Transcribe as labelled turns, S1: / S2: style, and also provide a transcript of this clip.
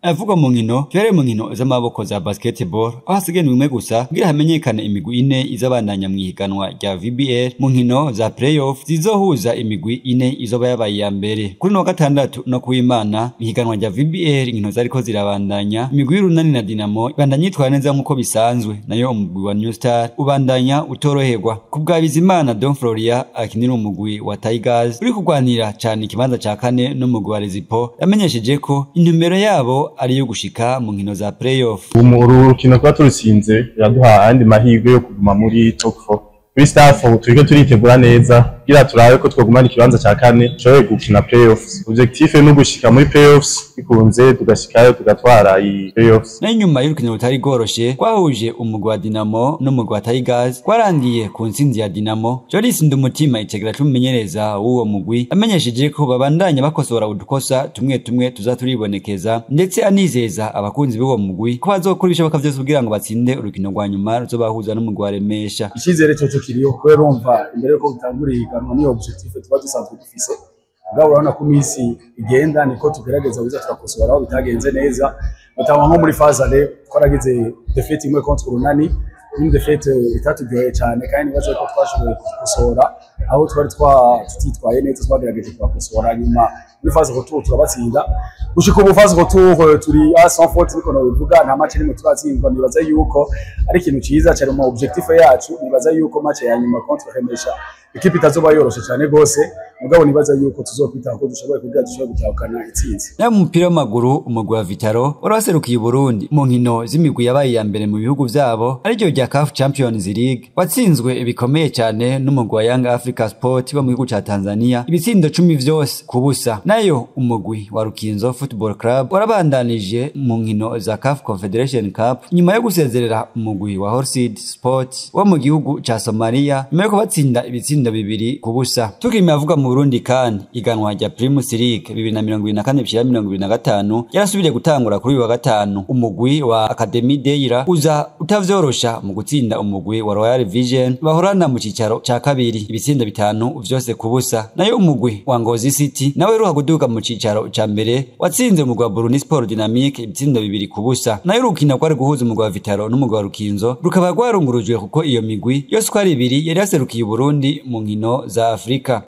S1: Avuga mu nkino vyare mu nkino z'amaboko za basketball aho hasigaye imwe gusa kugira hamenyekane imigwi ine izabandanya mwihiganwa rya VBL mu nkino za playoff zizohuza imigwi ine izoba yabaye ya mbere kuri no gatandatu no kuwimana ihiganwa rya VBL inkino zariko zirabandanya imigwi y'Urunani na Dinamo ibandanya yitwara neza nkuko bisanzwe nayo umugwi wa New Star ubandanya utoroherwa kubwa Bizimana Don Floria akinira umugwi wa Tigers uri kugwanira cyane ikibanza ca kane n'umugwi wa Rezipo yamenyesheje ko intumbero yabo ari yo gushika mu nkino za playoff.
S2: Urukino kwa turutsinze yaduha andi mahirwe yo kuguma muri top 4. Kuri staff turiko turitegura neza kugira turabe ko twogumana ikibanza ca kane cyo gukina playoffs. Objectif ni gushika muri playoffs bikunze tugashikayo tugatwara i playoffs.
S1: Na nyuma y'urukino rutari goroshe kwahuje umugwi wa Dinamo n'umugwi wa Tigers kwarangiye ku ntsinzi ya Dinamo. Joris Ndumutima itegera cy'umumenyereza w'uwo mugwi amenyesheje ko babandanya bakosora udukosa tumwe tuzaturibonekeza ndetse anizeza abakunzi b'uwo mugwi ko bazokora ibishoboka byose kugira ngo batsinde urukino rwa nyuma ruzobahuza n'umugwi wa Remesha.
S3: Icyizere cyo kiriyo kubera urumva imbere yuko bitanguriye niyo objectif tuba dusanzwe dufise ngaho urabona ko imisi igenda niko tugerageza kuza turakosora aho bitagenze neza bitangwa nko muri fazale twaragize defeat imwe contre Urunani une defeat itatugyoye cyane kandi nibaze ko twashoboye gukosora aho twari tutitwaye neza twagerageje kubakosora nyuma muri phase retour turabatsinda gushika ubu phase retour turi à 100 fautes niko no bivuga nta match nimwe turatsindwa nibaza yuko ari ikintu ciza cyane mu objectif yacu nibaza yuko match ya nyuma contre Remesha ikipe itazoba yoroshe cyane gose mugabo nibaza yuko tuzokwita ko dushoboye kugira dushobore gutahukana itsinzi.
S1: Na mupira w'amaguru umugwi wa Vitaro waraserukiye Burundi mu nkino z'imigwi yabaye ya mbere mu bihugu vyabo ariko rya CAF Champions League watsinzwe ibikomeye cyane n'umugwi wa Young Africa Sport wo mu gihugu ca Tanzania ibitsindo 10 vyose kubusa. Nayo umugwi wa Rukinzo Football Club warabandanije mu nkino za CAF Confederation Cup nyuma yo gusezerera umugwi wa Horseed Sport wo mu gihugu ca Somalia nyuma yo kubatsinda ibitsindo 2 kubusa. Tukimye avuga mu Burundi kandi iganwa rya Primus League 2024-2025 yarasubiriye gutangura kuri wa gatanu. Umugwi wa Academy Deira uza utavyorosha mu gutsinda umugwi wa Royal Vision bahorana mu cicaro ca kabiri ibitsindo 5 vyose kubusa. Nayo umugwi wa Ngozi City nawe ruha guduka mu cicaro ca mbere watsinze umugwi wa Burundi Sport Dynamique ibitsindo 2 kubusa. Nayo urukino kwari guhuza umugwi wa Vitaro n'umugwi wa Rukinzo rukaba rwarungurujwe kuko iyo migwi yose kwari 2 yari yaserukiye Burundi mu nkino za Afrika.